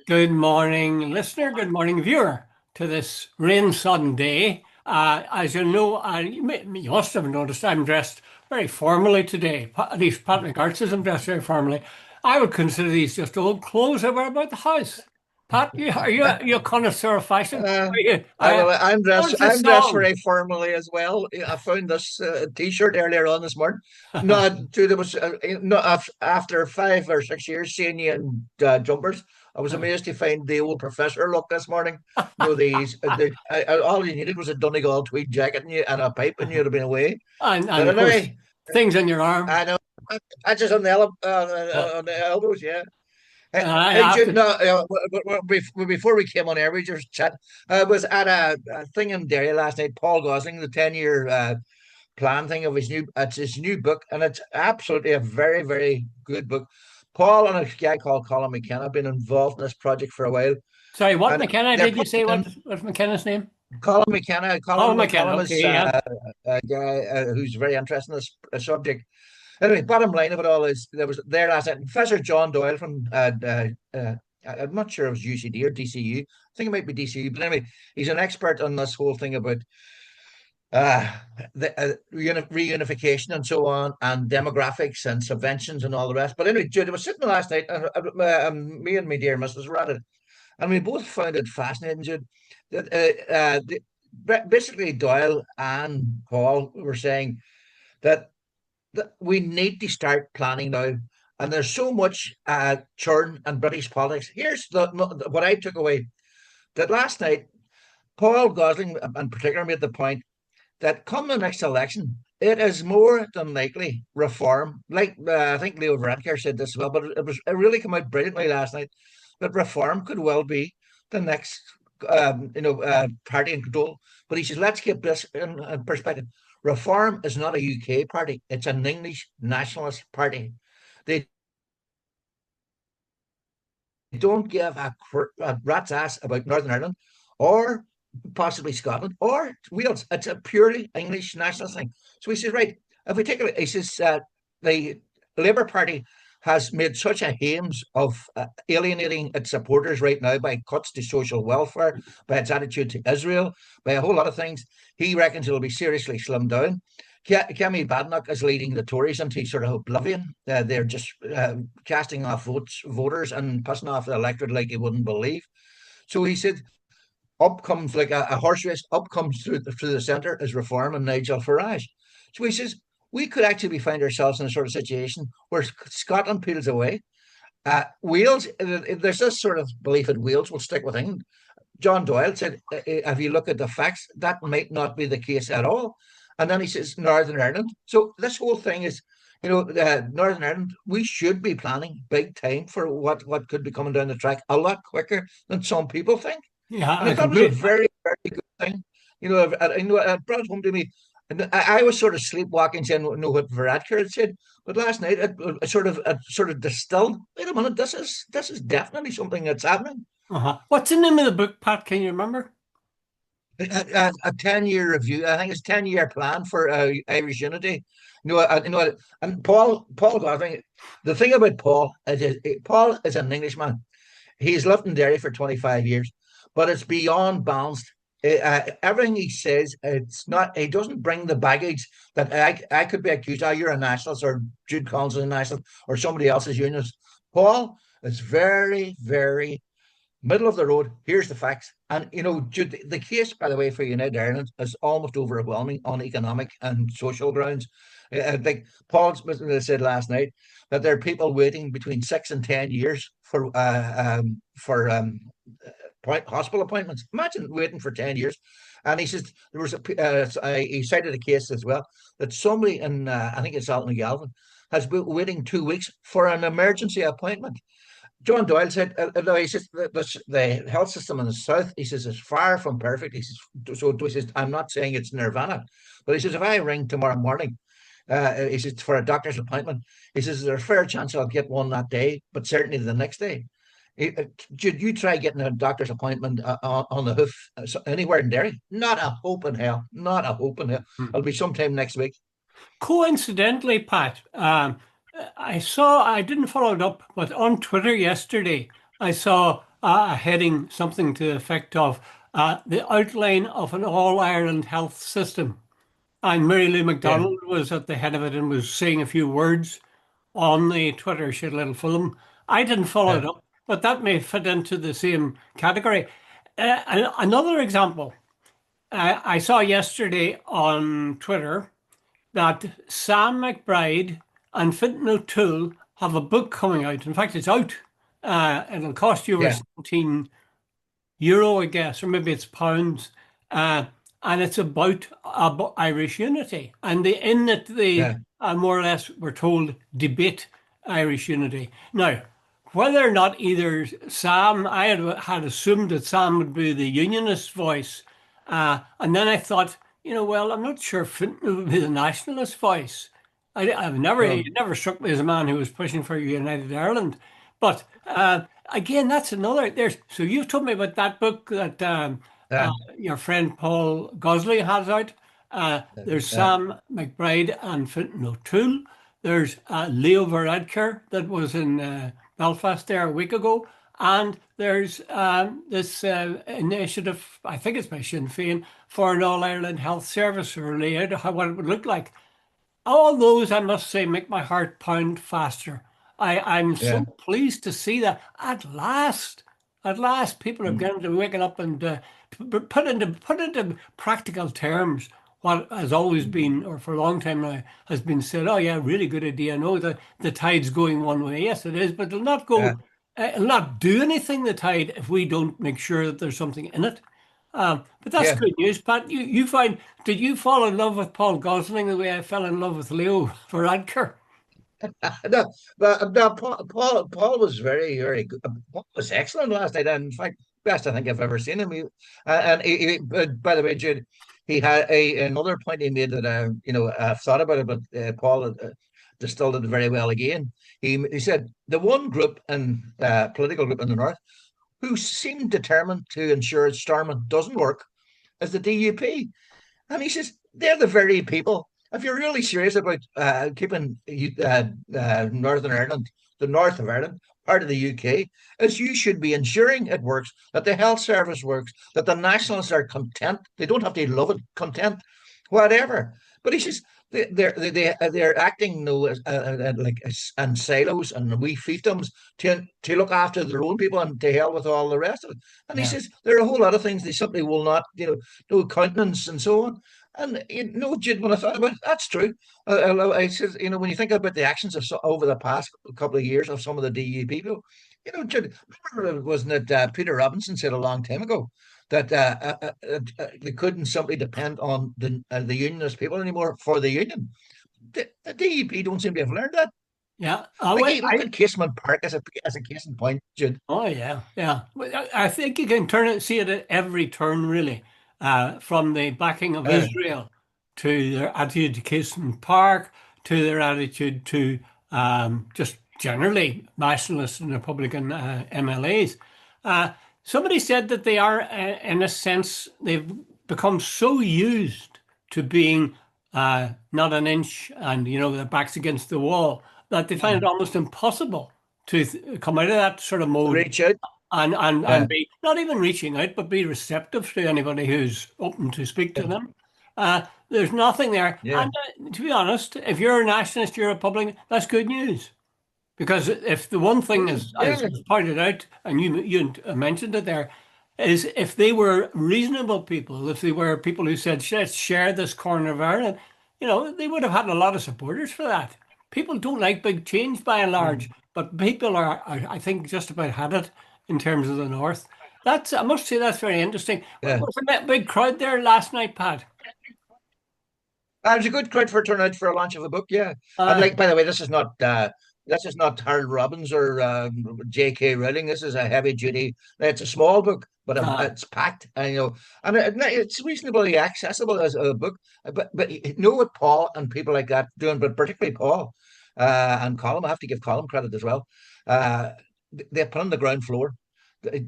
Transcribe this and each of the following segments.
Good morning, listener. Good morning, viewer, to this rain-sodden day. As you know, you must have noticed I'm dressed very formally today. At least Pat McGarts is dressed very formally. I would consider these just old clothes I wear about the house. Pat, are you a connoisseur of fashion? Uh, Are you? I'm dressed. What's the I'm dressed song? very formally as well. I found this T-shirt earlier on this morning. No, dude, it was no after 5 or 6 years seeing you in jumpers. I was amazed to find the old professor look this morning. You know, all you needed was a Donegal tweed jacket and a pipe, and you'd have been away. And But of course, anyway, things in your arm. I know patches on the elbows. Yeah. I Hey, have Jude, to. no, before we came on air, we just chat. I was at a thing in Derry last night. Paul Gosling, the 10-year plan thing of his new book, and it's absolutely a very, very good book. Paul and a guy called Colin McKenna have been involved in this project for a while, Sorry, what and McKenna they're did you putting say? in What's McKenna's name? Colin McKenna. Oh, McKenna. Colin is Okay, yeah. a guy who's very interested in this subject. Anyway, bottom line of it all is there was there last night Professor John Doyle from I'm not sure it was UCD or DCU. I think it might be DCU, but anyway, he's an expert on this whole thing about uh, the reunification and so on, and demographics and subventions and all the rest. But anyway, Jude, I was sitting last night, and me and my dear Mrs. were at it, and we both found it fascinating, Jude. That basically Doyle and Paul were saying that we need to start planning now. And there's so much churn in British politics. Here's what I took away that last night, Paul Gosling in particular made the point that come the next election, it is more than likely reform. Like I think Leo Varadkar said this as well, but it really came out brilliantly last night that reform could well be the next party in control. But he says, let's get this in perspective. Reform is not a UK party; it's an English nationalist party. They don't give a rat's ass about Northern Ireland or possibly Scotland or Wales. It's a purely English nationalist thing. So he says, right, if we take it, he says the Labour Party has made such a hames of alienating its supporters right now by cuts to social welfare, by its attitude to Israel, by a whole lot of things. He reckons it'll be seriously slimmed down. Kemi Badenoch is leading the Tories into sort of oblivion. They're just casting off voters and pissing off the electorate like you wouldn't believe. So he said, up comes like a horse race, up comes through the centre is Reform and Nigel Farage. So he says, we could actually find ourselves in a sort of situation where Scotland peels away. Wales, there's this sort of belief that Wales will stick with England. John Doyle said, if you look at the facts, that might not be the case at all. And then he says Northern Ireland. So this whole thing is, Northern Ireland, we should be planning big time for what could be coming down the track a lot quicker than some people think. Yeah, And I I thought it was a completely. very, very good thing. It brought home to me. And I was sort of sleepwalking, saying, "No, what Varadkar had said." But last night, it sort of distilled. Wait a minute, this is definitely something that's happening. What's the name of the book, Pat? Can you remember? A 10-year review. I think it's 10-year plan for Irish unity. And Paul Gosling. The thing about Paul is an Englishman. He's lived in Derry for 25 years, but it's beyond balanced. Everything he says, it's not. He doesn't bring the baggage that I could be accused. Oh, you're a nationalist, or Jude Collins is a nationalist, or somebody else is unionist. Paul is very, very middle of the road. Here's the facts. And, Jude, the case, by the way, for United Ireland is almost overwhelming on economic and social grounds. Like Paul Smith said last night, that there are people waiting between 6 and 10 years for hospital appointments. Imagine waiting for 10 years. And he says there was he cited a case as well that somebody in I think it's Alton Galvin has been waiting 2 weeks for an emergency appointment. John Doyle said, no, he says the health system in the south, he says, is far from perfect. He says, so he says, I'm not saying it's nirvana, but he says, if I ring tomorrow morning, he says, for a doctor's appointment, he says, there's a fair chance I'll get one that day, but certainly the next day. Did you try getting a doctor's appointment on the hoof anywhere in Derry? Not a hope in hell. Not a hope in hell. Hmm. It'll be sometime next week. Coincidentally, Pat, I didn't follow it up, but on Twitter yesterday, I saw a heading, something to the effect of the outline of an all Ireland health system. And Mary Lou Yeah, McDonald was at the head of it and was saying a few words on the Twitter. She had a little film. I didn't follow yeah, it up, but that may fit into the same category. Another example I saw yesterday on Twitter that Sam McBride and Fintan O'Toole have a book coming out. In fact, it's out. It'll cost you over yeah, 17 euro, I guess, or maybe it's pounds. Uh, and it's about Irish unity. And in it, they yeah, more or less were told debate Irish unity. Now, whether or not either Sam, I had assumed that Sam would be the unionist voice. And then I thought, well, I'm not sure Fintan would be the nationalist voice. He no, never struck me as a man who was pushing for a united Ireland. But again, that's another. So you've told me about that book that yeah, your friend Paul Gosley has out. There's yeah, Sam McBride and Fintan O'Toole. There's Leo Varadkar that was in Belfast there a week ago. And there's this initiative, I think it's by Sinn Féin, for an All Ireland Health Service, or layout, what it would look like. All those, I must say, make my heart pound faster. I'm so yeah. pleased to see that at last, people are Mm, getting to waking up and put into practical terms what has always been, or for a long time now, has been said. Oh yeah, really good idea. No, the tide's going one way. Yes, it is, but it'll not yeah, go. It'll not do anything. The tide, if we don't make sure that there's something in it. But that's yeah. good news, Pat. You find, did you fall in love with Paul Gosling the way I fell in love with Leo Varadkar? No, but no, Paul was very good. Paul was excellent last night, and in fact, best I think I've ever seen him. By the way, Jude, he had another point he made that I've thought about it, but Paul distilled it very well again. He said the one group and political group in the north who seemed determined to ensure Stormont doesn't work is the DUP. And he says, they're the very people. If you're really serious about keeping Northern Ireland, the north of Ireland, part of the UK, is you should be ensuring it works, that the health service works, that the nationalists are content. They don't have to love it, content, whatever. But he says they're acting like in silos and wee fiefdoms to look after their own people and to hell with all the rest of it. And he Yeah, says there are a whole lot of things they simply will not, no countenance and so on. And Jude, when I thought about it, that's true. I said, when you think about the actions of over the past couple of years of some of the DU people, Jude, remember, wasn't it Peter Robinson said a long time ago that they couldn't simply depend on the unionist people anymore for the union. The DUP don't seem to have learned that. yeah. Like, hey, look at Casement Park as a case in point, Jude. Oh yeah, yeah. Well, I think you can see it at every turn, really, from the backing of Uh, Israel to their attitude to Kingston Park, to their attitude to just generally nationalist and Republican MLAs. Somebody said that they are, in a sense, they've become so used to being not an inch and their backs against the wall that they find it almost impossible to come out of that sort of mode Reach out. and Uh, be not even reaching out, but be receptive to anybody who's open to speak to them. There's nothing there. yeah, And to be honest, if you're a nationalist, you're a Republican, that's good news. Because if the one thing is, as yeah, was pointed out, and you mentioned it there, is if they were reasonable people, if they were people who said, let's share this corner of Ireland, they would have had a lot of supporters for that. People don't like big change by and large, but people I think, just about had it in terms of the North. I must say, that's very interesting. yeah. Was there a big crowd there last night, Pat? It was a good crowd for turnout for a launch of a book, yeah. And Uh, like, by the way, this is not Harold Robbins or J.K. Rowling. This is a heavy duty. It's a small book, but uh, it's packed, and it's reasonably accessible as a book. But you know what Paul and people like that doing, but particularly Paul and Colin. I have to give Colin credit as well. Uh, they put on the ground floor.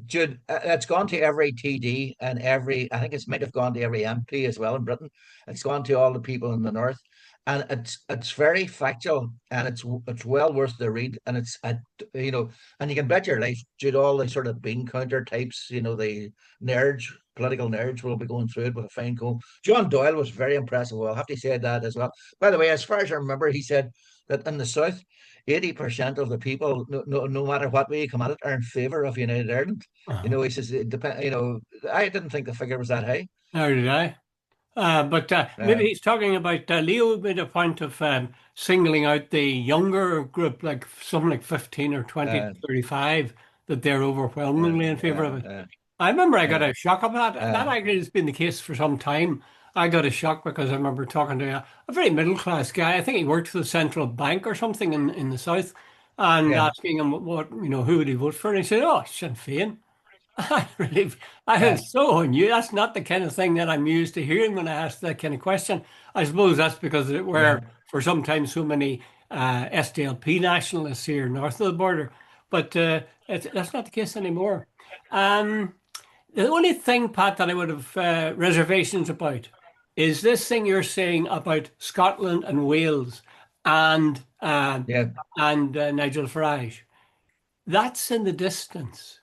Jude, it's gone to every TD and I think it's might have gone to every MP as well in Britain. It's gone to all the people in the north. and it's very factual, and it's well worth the read, and it's you know, and you can bet your life, Jude, all the sort of bean counter types, you know, the nerds, political nerds will be going through it with a fine comb. John Doyle was very impressive. Well, I'll have to say that as well. By the way, as far as I remember, he said that in the South, 80% of the people, no matter what way you come at it, are in favour of United Ireland. You Uh-huh. know, he says it depend. You know, I didn't think the figure was that high. How did I? But maybe Uh, he's talking about Leo made a point of singling out the younger group, like something like 15 or 20 to uh, 35, that they're uh, overwhelmingly in favor uh, of it. uh, I remember I got uh, a shock of that. That uh, actually has been the case for some time. I got a shock because I remember talking to a very middle class guy. I think he worked for the central bank or something in the south, and yeah. asking him what, who would he vote for, and he said, "Oh, Sinn Féin." I really, I Uh, was so new. That's not the kind of thing that I'm used to hearing when I ask that kind of question. I suppose that's because there yeah. were, for some time, so many SDLP nationalists here north of the border. But that's not the case anymore. Um, the only thing, Pat, that I would have reservations about is this thing you're saying about Scotland and Wales and Yeah. Nigel Farage. That's in the distance.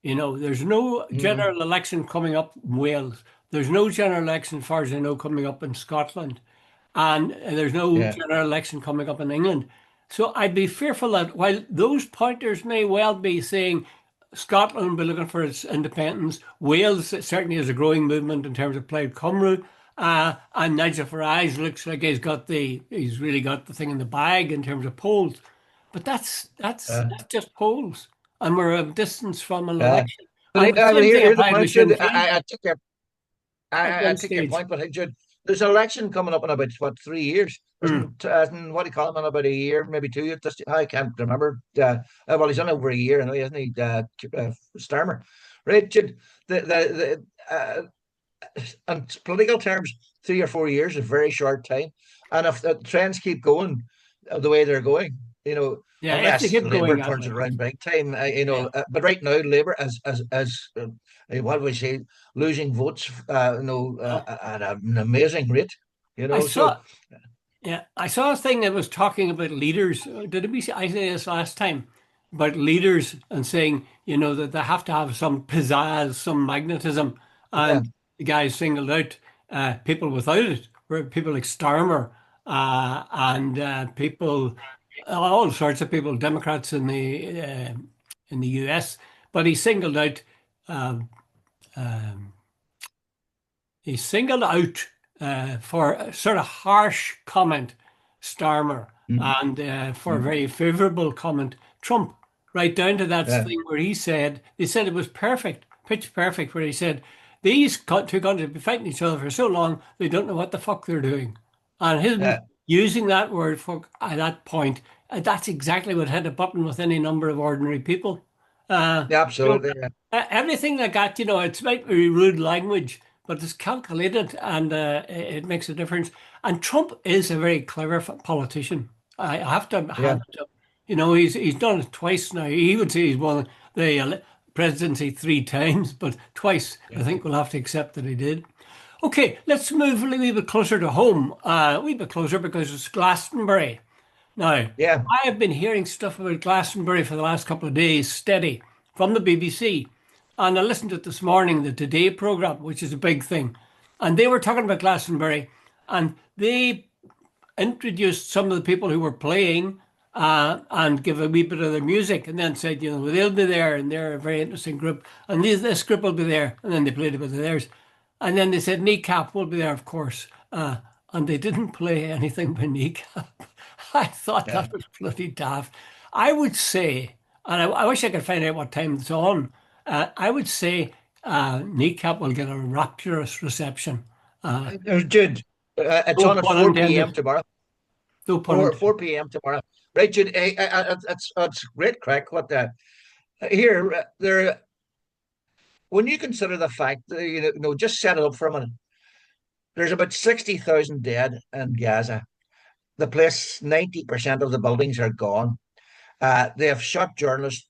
There's no Mm, general election coming up in Wales. There's no general election, as far as I know, coming up in Scotland. And there's no yeah. general election coming up in England. So I'd be fearful that while those pointers may well be saying Scotland will be looking for its independence, Wales certainly is a growing movement in terms of Plaid Cymru, and Nigel Farage looks like he's really got the thing in the bag in terms of polls. But Uh, that's just polls, and we're a distance from an uh, election. And the but same thing here's the applied point, with Sinn Jude. Féin at I one take your stage. point, but hey, Jude, there's an election coming up in about what 3 years, Hmm. isn't what do you call him, in about a year, maybe 2 years? Just, I can't remember. Well, he's on over a year, isn't he? Starmer, right, Jude? The in political terms, 3 or 4 years is a very short time. And if the trends keep going the way they're going, you know, Yeah, if they unless keep going Labour that turns it way. around big time, Yeah. but right now Labour what do we say, losing votes, at an amazing rate, I So saw, yeah, I saw a thing that was talking about leaders. Did it be, I say this last time, about leaders and saying, that they have to have some pizzazz, some magnetism. yeah, And the guy singled out people without it, where people like Starmer and people, all sorts of people, Democrats in the US. But um, um, he singled out for a sort of harsh comment Starmer mm, and for a mm, very favorable comment Trump, right down to that yeah, thing where they said it was perfect, pitch perfect, where he said, these two countries have been fighting each other for so long, they don't know what the fuck they're doing. And him yeah, using that word for at that point, that's exactly what hit a button with any number of ordinary people. Uh, yeah, so absolutely, yeah, everything like that, it's might be rude language, but it's calculated and it makes a difference. And Trump is a very clever politician. I have to yeah, hand it to him. He's done it twice now. He would say he's won the presidency three times, but twice I yeah, think we'll have to accept that he did. Okay, let's move a wee bit closer to home. A wee bit closer because it's Glastonbury. Now, yeah, I have been hearing stuff about Glastonbury for the last couple of days, steady, from the BBC. And I listened to it this morning, the Today programme, which is a big thing. And they were talking about Glastonbury, and they introduced some of the people who were playing and give a wee bit of their music, and then said, they'll be there, and they're a very interesting group. And this group will be there. And then they played a bit of theirs. And then they said, KNEECAP will be there, of course. And they didn't play anything by KNEECAP. I thought yeah. that was bloody daft. I would say, and I wish I could find out what time it's on. I would say KNEECAP will get a rapturous reception. Uh, Jude, it's no on at pun 4 p.m. intended. tomorrow. No pun 4 intended. p.m. tomorrow. Right, Jude. It's great crack. What the here there when you consider the fact that, just set it up for a minute. There's about 60,000 dead in Gaza. The place, 90% of the buildings are gone. They have shot journalists.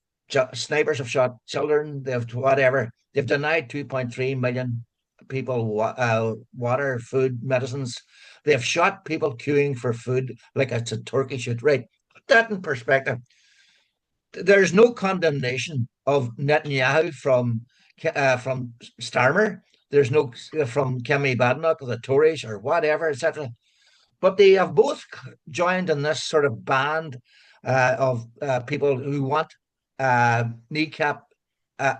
Snipers have shot children. They have whatever. They've denied 2.3 million people water, food, medicines. They have shot people queuing for food like it's a turkey shoot. Right. Put that in perspective. There's no condemnation of Netanyahu from Starmer. There's no from Kemi Badenoch, the Tories, or whatever, etc. But they have both joined in this sort of band of people who want kneecap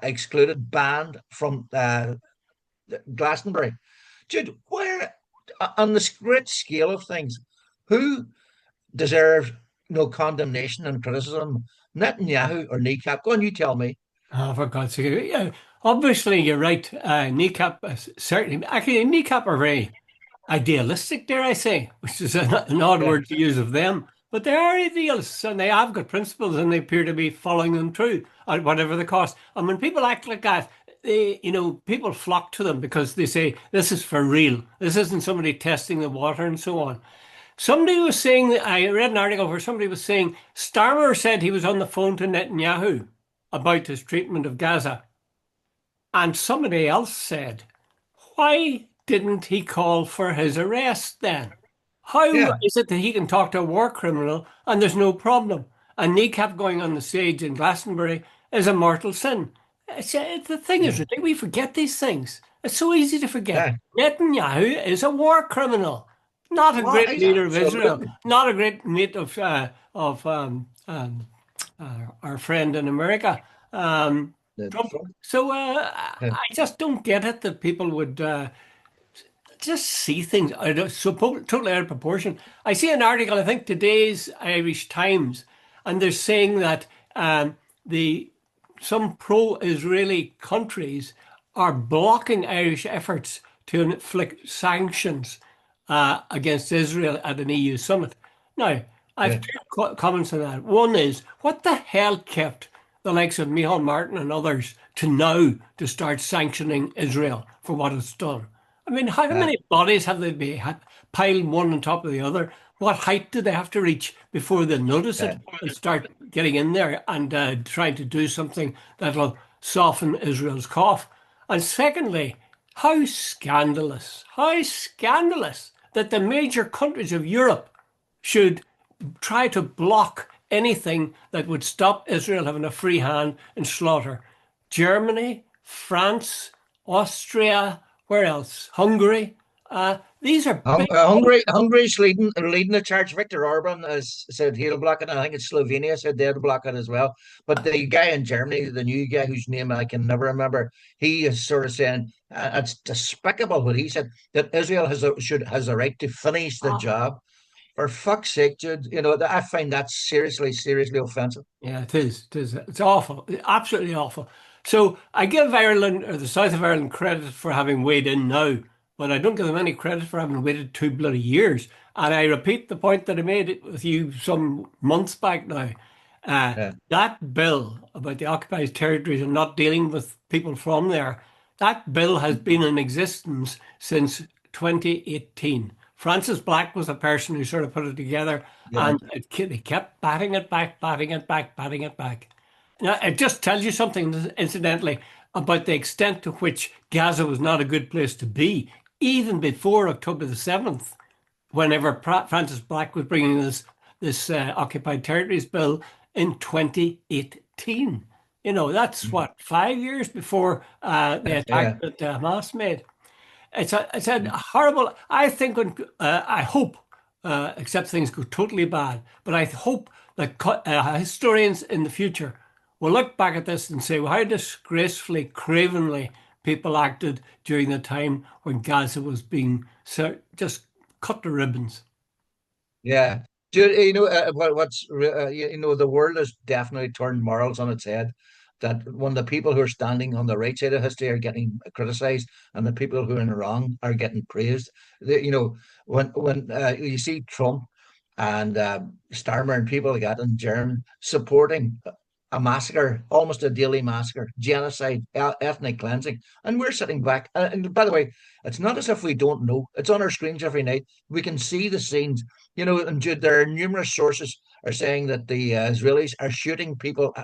excluded, banned from Glastonbury. Jude, where on the great scale of things, who deserves no condemnation and criticism? Netanyahu or kneecap? Go on, you tell me. Oh, for God's sake. Yeah, obviously, you're right. Kneecap, certainly, actually, kneecap are very idealistic, dare I say, which is an odd Yeah, word to use of them. But they are idealists and they have got principles and they appear to be following them through at whatever the cost. And when people act like that, people flock to them because they say, this is for real. This isn't somebody testing the water and so on. Somebody was saying, I read an article where somebody was saying, Starmer said he was on the phone to Netanyahu about his treatment of Gaza. And somebody else said, why didn't he call for his arrest then? How yeah, is it that he can talk to a war criminal and there's no problem? And kneecap going on the stage in Glastonbury is a mortal sin. The thing is, yeah, ridiculous. We forget these things. It's so easy to forget. yeah. Netanyahu is a war criminal, not a Well, great he's leader of Israel, absolutely. not a great mate of our friend in America, Trump. So Yeah, I just don't get it that people would just see things totally out of proportion. I see an article, I think today's Irish Times, and they're saying that the some pro-Israeli countries are blocking Irish efforts to inflict sanctions against Israel at an EU summit. Now, I've yeah, two comments on that. One is, what the hell kept the likes of Micheál Martin and others to now to start sanctioning Israel for what it's done? I mean, how yeah, many bodies have they piled one on top of the other? What height do they have to reach before they notice yeah. it and start getting in there and trying to do something that'll soften Israel's cough? And secondly, how scandalous that the major countries of Europe should try to block anything that would stop Israel having a free hand in slaughter. Germany, France, Austria, where else? Hungary. These are big. Hungary's leading the charge. Viktor Orban has said he'll block it. And I think it's Slovenia said they'll block it as well. But the guy in Germany, the new guy whose name I can never remember, he is sort of saying it's despicable what he said, that Israel has a right to finish the Ah, job. For fuck's sake, Jude, I find that seriously offensive. yeah, it is. It is. It's awful. Absolutely awful. So I give Ireland or the South of Ireland credit for having weighed in now, but I don't give them any credit for having waited 2 bloody years. And I repeat the point that I made with you some months back now. Yeah, That bill about the occupied territories and not dealing with people from there, that bill has been in existence since 2018. Francis Black was the person who sort of put it together, yeah, and they kept batting it back, batting it back, batting it back. Now, it just tells you something, incidentally, about the extent to which Gaza was not a good place to be, even before October the 7th, whenever Francis Black was bringing this occupied territories bill in 2018. That's what, 5 years before the attack yeah, that Hamas made. It's a horrible. I think I hope, except things go totally bad, but I hope that historians in the future will look back at this and say, well, how disgracefully, cravenly people acted during the time when Gaza was being just cut to ribbons. yeah. The world has definitely turned morals on its head. That when the people who are standing on the right side of history are getting criticized, and the people who are in the wrong are getting praised. When you see Trump and Starmer and people like that in German supporting a massacre, almost a daily massacre, genocide, ethnic cleansing, and we're sitting back. And by the way, it's not as if we don't know. It's on our screens every night. We can see the scenes, and Jude, there are numerous sources are saying that the Israelis are shooting people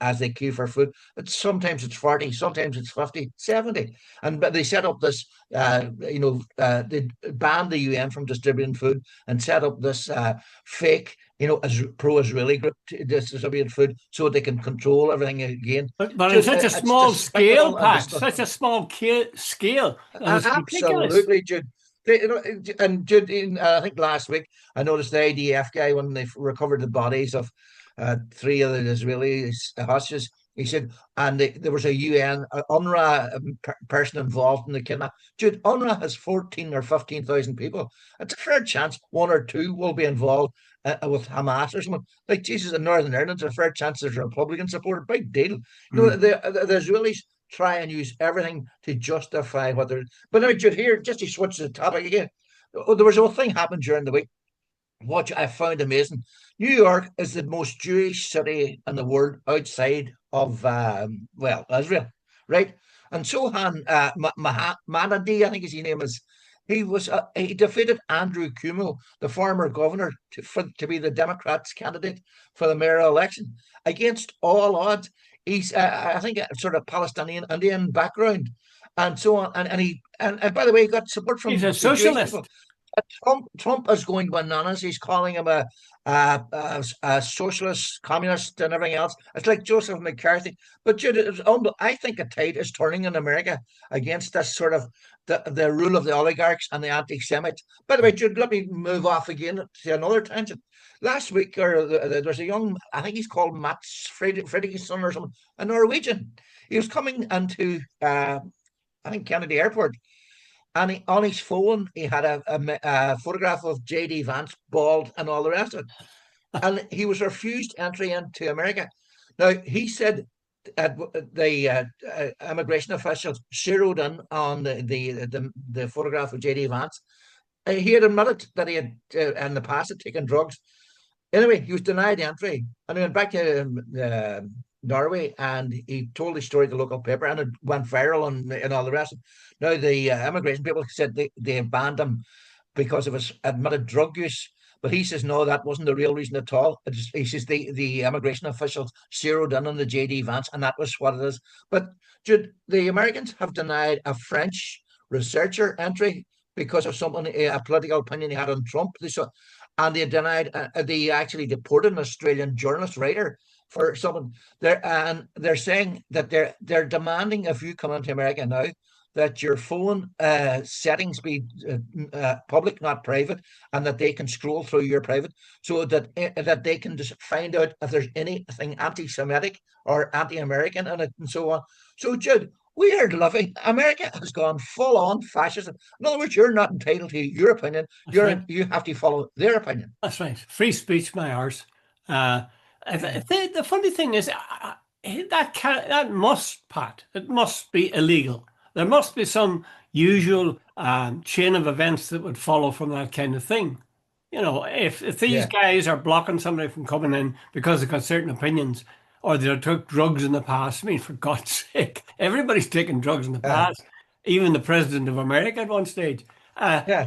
as they queue for food. Sometimes it's 40, sometimes it's 50, 70. And but they set up this, they banned the UN from distributing food and set up this fake, as pro-Israeli group to distribute food so they can control everything again. But in Jude, such a it's small scale, despicable and Pat, disgusting. such a small scale that is ridiculous. Absolutely, Jude. And Jude, I think last week I noticed the IDF guy when they recovered the bodies of three of the Israeli hostages. He said, and there was a UN, UNRWA person involved in the kidnap. Jude, UNRWA has 14 or 15,000 people. It's a fair chance one or two will be involved with Hamas or something. Like Jesus in Northern Ireland, it's a fair chance there's Republican support. Big deal. Mm. The Israelis try and use everything to justify what they're. But now, Jude, here, just to switch the topic again, there was a thing happened during the week, what I found amazing. New York is the most Jewish city in the world outside of, Israel, right? And Sohan Manadi, I think his name is, he defeated Andrew Cuomo, the former governor, to be the Democrats' candidate for the mayoral election against all odds. He's, I think, a sort of Palestinian Indian background, and so on. And by the way, he got support He's from a the Jewish people. socialist. Trump is going bananas. He's calling him a socialist, communist, and everything else. It's like Joseph McCarthy. But Jude, I think a tide is turning in America against this sort of the rule of the oligarchs and the anti-Semites. By the way, Jude, let me move off again to another tangent. Last week, there's a young, I think he's called Mats Fredriksson or something, a Norwegian. He was coming into, I think, Kennedy Airport, and on his phone, he had a photograph of J.D. Vance, bald, and all the rest of it. And he was refused entry into America. Now, he said the immigration officials zeroed in on the photograph of J.D. Vance. He had admitted that he had, in the past, had taken drugs. Anyway, he was denied entry, and he went back to Norway, and he told his story to the local paper, and it went viral and all the rest. Now the immigration people said they banned him because of his admitted drug use, but he says no, that wasn't the real reason at all. He says the immigration officials zeroed in on the JD Vance, and that was what it is. But Jude, the Americans have denied a French researcher entry because of something, a political opinion he had on Trump. And they denied, they actually deported an Australian journalist writer for someone there, and they're saying that they're demanding, if you come into America now, that your phone settings be public, not private, and that they can scroll through your private, so that they can just find out if there's anything anti-Semitic or anti-American in it, and so on. So, Jude, we are living. America has gone full on fascism. In other words, you're not entitled to your opinion. That's right. You have to follow their opinion. That's right. Free speech, my arse. Uh, the funny thing is, that must, Pat, it must be illegal. There must be some usual chain of events that would follow from that kind of thing. You know, if these Yeah, guys are blocking somebody from coming in because they've got certain opinions, or they took drugs in the past, I mean, for God's sake, everybody's taken drugs in the yeah, past, even the president of America at one stage. yeah.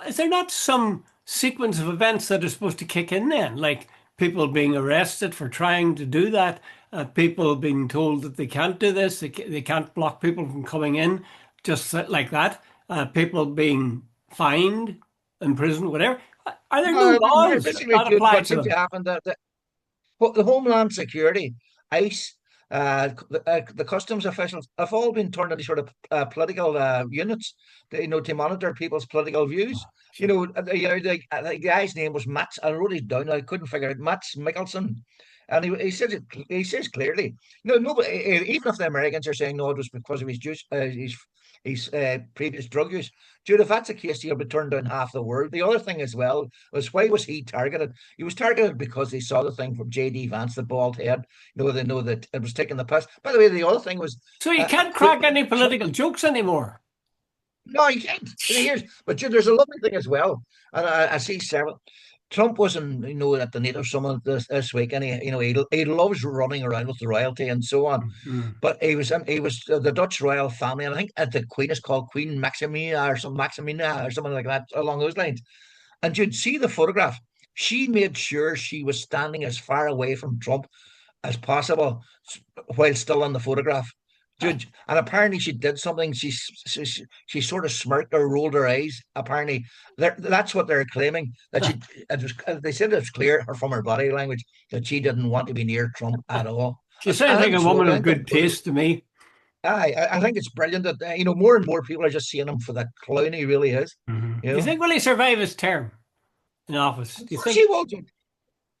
Is there not some sequence of events that are supposed to kick in then, like people being arrested for trying to do that, people being told that they can't do this, they can't block people from coming in, just like that, people being fined, imprisoned, whatever? Are there no laws Basically, that Jude, apply what to seems to them? happen but the Homeland Security, ICE, the customs officials have all been turned into sort of political units, to monitor people's political views. The guy's name was Mats. I wrote it down. I couldn't figure it. Mats Mikkelsen, and he says it. He says clearly, no, nobody. Even if the Americans are saying no, it was because of his previous drug use. Dude, if that's the case, he'll be turned down half the world. The other thing as well was, why was he targeted? He was targeted because they saw the thing from J.D. Vance, the bald head. They know that it was taking the piss. By the way, the other thing was, So you can't the, crack any political jokes anymore. no, you can't. But Jude, there's a lovely thing as well, and I see several. Trump was in, at the NATO summit this week, and he loves running around with the royalty and so on. Mhm. But he was the Dutch royal family, and I think the Queen is called Queen Maximina or some Maximina or something like that along those lines. And you'd see the photograph. she made sure she was standing as far away from Trump as possible while still in the photograph. Jude, and apparently she did something. She sort of smirked or rolled her eyes. Apparently, that's what they're claiming, that she. It was, they said it was clear from her body language that she didn't want to be near Trump at all. She sounds I like think a it's woman lovely. I of think that good taste to me. I think it's brilliant that more and more people are just seeing him for the clown he really is. Mhm. You Do you know, think will he survive his term in office? of Do you course think? he will.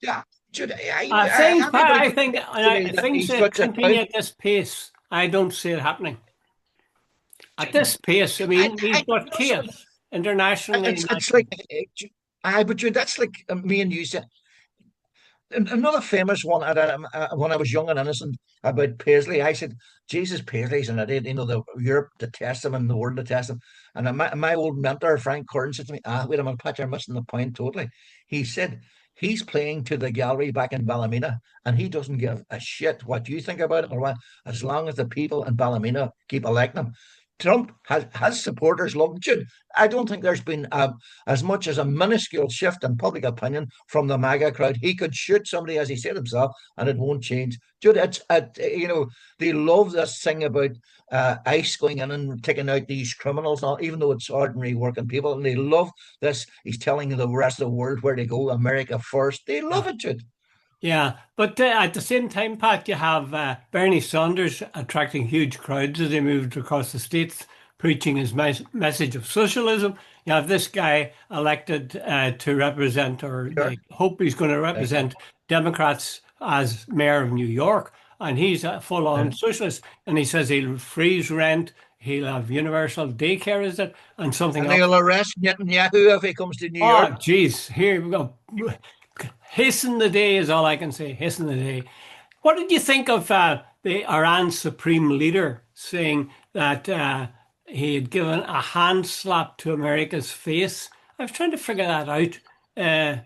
Yeah, Jude, everybody I think to me that things he's that such a continue clown. at this pace, I don't see it happening. At this pace, I I, mean, I we've got also chaos internationally. it's like but Jude, that's like me and you said. Another famous one when I was young and innocent about Paisley. I said, Jesus, Paisley's an idiot. The Europe detests him and the world detests him. And my old mentor, Frank Curran, said to me, wait a minute, Pat, you're missing the point totally. He said, he's playing to the gallery back in Ballymena and he doesn't give a shit what you think about it or what, as long as the people in Ballymena keep electing him. Trump has supporters loved Jude. I don't think there's been as much as a minuscule shift in public opinion from the MAGA crowd. He could shoot somebody, as he said himself, and it won't change. Jude, they love this thing about ICE going in and taking out these criminals, even though it's ordinary working people, and they love this. He's telling the rest of the world where to go, America first. They love it, Jude. Yeah, but at the same time, Pat, you have Bernie Sanders attracting huge crowds as he moved across the states, preaching his message of socialism. You have this guy elected to represent, or Sure. they hope he's going to represent Democrats as mayor of New York, and he's a full-on Yeah. socialist. And he says he'll freeze rent, he'll have universal daycare, is it, and something And else. they'll arrest Netanyahu if he comes to New York. Oh, geez, here we go. Hasten the day is all I can say. Hasten the day. What did you think of the Iran supreme leader saying that he had given a hand slap to America's face? I was trying to figure that out. Uh,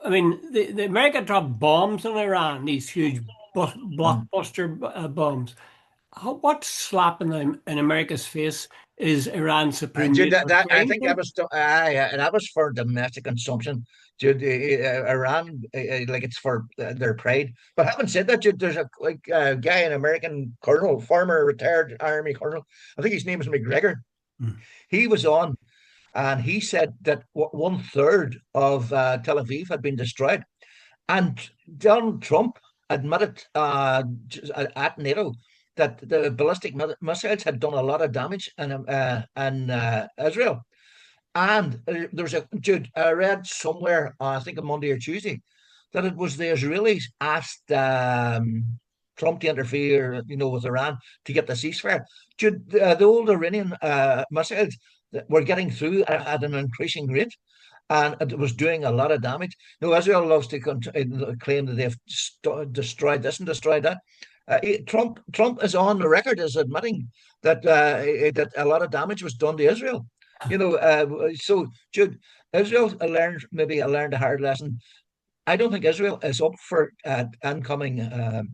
I mean, the America dropped bombs on Iran, these huge Mm. blockbuster bombs. What slap in America's face is Iran's And supreme Jude, leader I trying think to? that was for domestic consumption. Jude, Iran, like it's for their pride. But having said that, Jude, there's a guy, an American colonel, former retired army colonel. I think his name is McGregor. Hmm. He was on, and he said that one third of Tel Aviv had been destroyed. And Donald Trump admitted at NATO that the ballistic missiles had done a lot of damage in Israel. And there's Jude, I read somewhere, I think on Monday or Tuesday, that it was the Israelis asked Trump to interfere, with Iran to get the ceasefire. Jude, the old Iranian missiles that were getting through at an increasing rate and it was doing a lot of damage. No, Israel loves to claim that they've destroyed this and destroyed that. Trump is on the record as admitting that a lot of damage was done to Israel. So Jude, Israel learned a hard lesson. I don't think Israel is up for incoming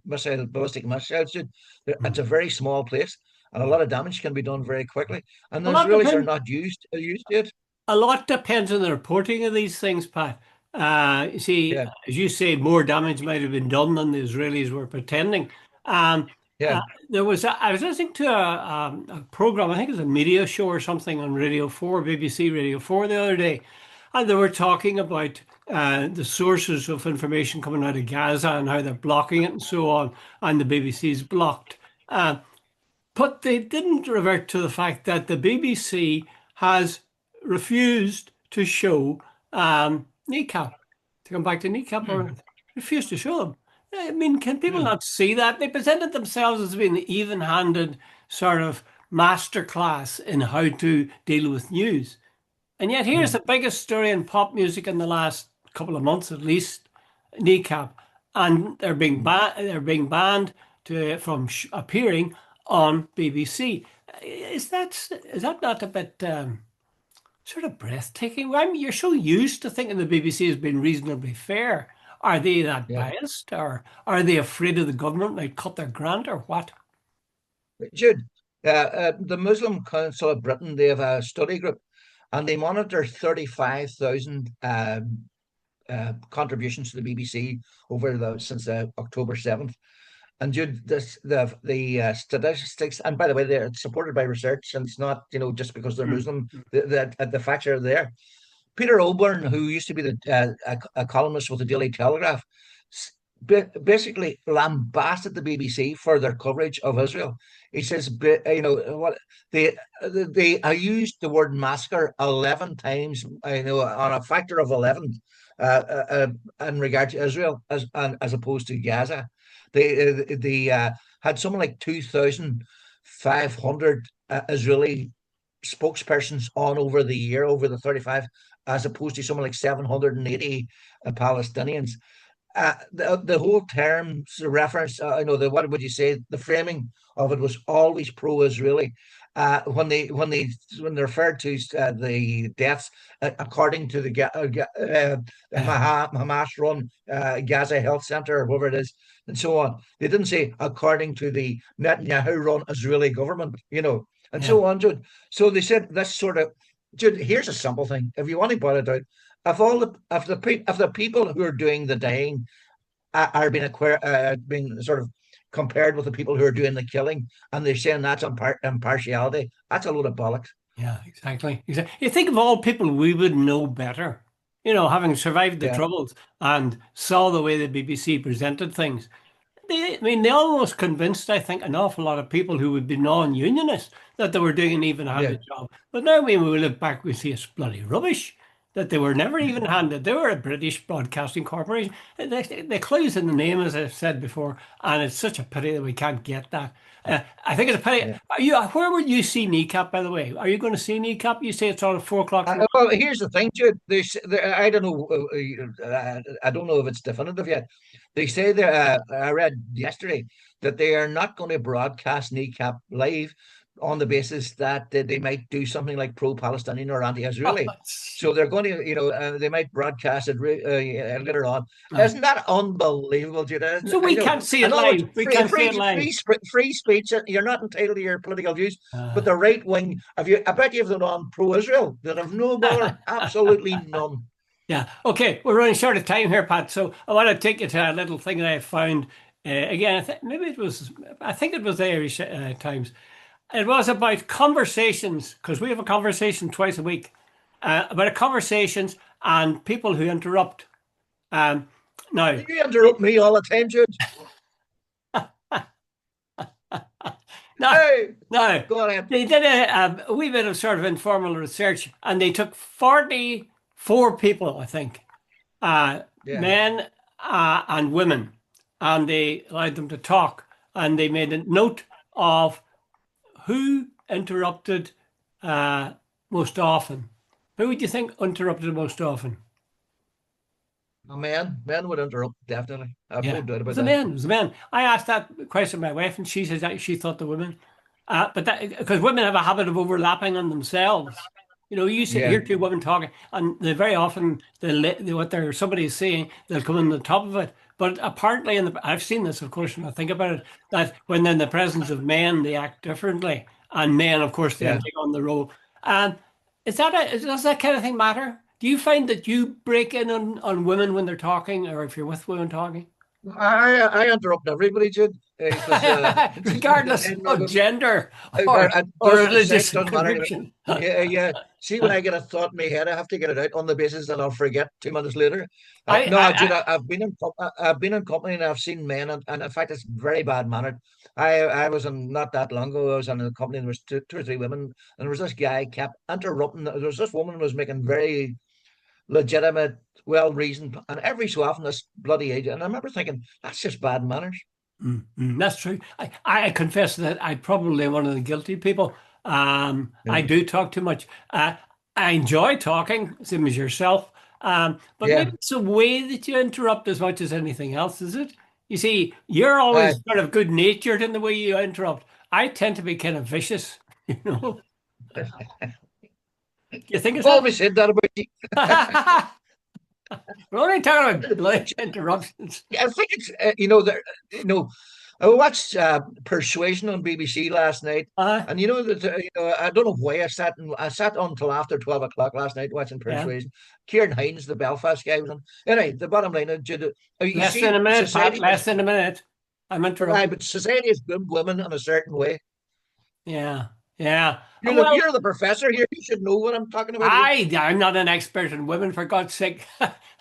ballistic missiles. Jude. It's a very small place, and a lot of damage can be done very quickly. And A the lot Israelis are depends. not used to it. A lot depends on the reporting of these things, Pat. You see, Yeah, as you say, more damage might have been done than the Israelis were pretending. Um, yeah. I was listening to a program, I think it was a media show or something on Radio 4, BBC Radio 4 the other day, and they were talking about the sources of information coming out of Gaza and how they're blocking it and so on, and the BBC's blocked. Uh, but they didn't revert to the fact that the BBC has refused to show kneecap, to come back to kneecap, Hmm. or refused to show them. I mean, can people Hmm. not see that? They presented themselves as being the even-handed sort of masterclass in how to deal with news. And yet here's Hmm. the biggest story in pop music in the last couple of months at least, kneecap. And Hmm. they're being banned from appearing on BBC. Is that not a bit sort of breathtaking? I mean, you're so used to thinking the BBC has been reasonably fair. Are they that Yeah. biased, or are they afraid of the government might cut their grant, or what? Jude, the Muslim Council of Britain, they have a study group and they monitor 35,000 contributions to the BBC since October 7th. And Jude, the statistics, and by the way, they're supported by research, and it's not just because they're Muslim. The facts are there. Peter O'Byrne, who used to be a columnist with the Daily Telegraph, basically lambasted the BBC for their coverage of Israel. He says, what I used the word massacre 11 times, on a factor of 11, in regard to Israel as opposed to Gaza. They had something like 2,500 Israeli spokespersons on over the 35, as opposed to something like 780 Palestinians. The whole terms, the reference, what would you say? The framing of it was always pro-Israeli. When they referred to the deaths according to the Hamas-run Gaza Health Center, or whoever it is, and so on, they didn't say according to the Netanyahu-run Israeli government, and so on, Jude. So they said this sort of, Jude. Here's a simple thing: if you want to boil it out, if the people who are doing the dying are being sort of compared with the people who are doing the killing, and they're saying that's impartiality, that's a load of bollocks. Yeah, exactly. You think of all people we would know better, having survived the Troubles and saw the way the BBC presented things. They almost convinced, I think, an awful lot of people who would be non-unionists that they were doing an even-handed job. But now when we look back, we see it's bloody rubbish, that they were never even-handed. They were a British Broadcasting Corporation. The clue's in the name, as I've said before, and it's such a pity that we can't get that. I think it's a pity. Where would you see KNEECAP, by the way? Are you going to see KNEECAP? You say it's on at 4 o'clock. Well, here's the thing, Jude. I don't know. I don't know if it's definitive yet. They say that I read yesterday that they are not going to broadcast KNEECAP live on the basis that they might do something like pro-Palestinian or anti-Israeli. So they're going to, they might broadcast it later on. Isn't that unbelievable, Jude? So we can't see it live. We can't see it live. Free speech. You're not entitled to your political views, but the right wing. I bet you have them on pro-Israel that have no bother, absolutely none. Yeah. Okay. We're running short of time here, Pat. So I want to take you to a little thing that I found. Again, I think it was the Irish Times. It was about conversations, because we have a conversation twice a week, about conversations and people who interrupt. Now, you interrupt me all the time, Jude. No. Go ahead. They did a wee bit of sort of informal research, and they took 44 people, I think, men and women, and they allowed them to talk, and they made a note of who interrupted most often. Who would you think interrupted most often? Men would interrupt, definitely. I've no doubt about that. It was the men. I asked that question to my wife, and she says that she thought the women, but because women have a habit of overlapping on themselves. You hear two women talking, and they very often what somebody's saying, they'll come in the top of it. But apparently, I've seen this, of course, when I think about it, that when they're in the presence of men, they act differently, and men, of course, they take on the role. Does that kind of thing matter? Do you find that you break in on women when they're talking, or if you're with women talking? I interrupt everybody, Jude. Regardless of gender or religious conviction. Yeah. See, when I get a thought in my head, I have to get it out on the basis that I'll forget 2 minutes later. Jude, I've been in company and I've seen men, and in fact, it's very bad mannered. I was not that long ago. I was in a company and there was two or three women, and there was this guy kept interrupting. There was this woman who was making very legitimate, well-reasoned, and every so often this bloody age. And I remember thinking, that's just bad manners. That's true. I confess that I probably am one of the guilty people. I do talk too much. I enjoy talking, same as yourself. But maybe it's the way that you interrupt as much as anything else, is it? You see, you're always sort of good-natured in the way you interrupt. I tend to be kind of vicious, You think it's always said that about you. We're only talking about bloody interruptions. I think it's I watched Persuasion on BBC last night, Uh, and you know that I don't know why I sat on until after 12 o'clock last night watching yeah. Persuasion. Kieran Hines, the Belfast guy, was on. Anyway, the bottom line, you Less than a see, minute, Pat. society Less has than a minute. I'm interrupting. but society has groomed women in a certain way. Yeah. Yeah. You're Well, the professor here. You should know what I'm talking about here. I'm not an expert in women, for God's sake.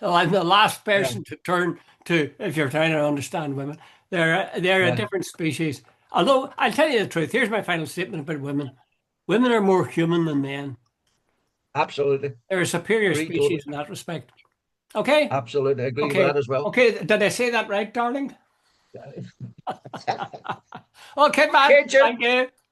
I'm the last Yeah, person to turn to if you're trying to understand women. They're a yeah, different species. Although I'll tell you the truth, here's my final statement about women. Women are more human than men. absolutely. They're a superior Agree totally. species in that respect. Okay? Absolutely. I agree with that Okay. as well. Okay. Did I say that right, darling? Okay, Matt. Okay, Jim. Thank you.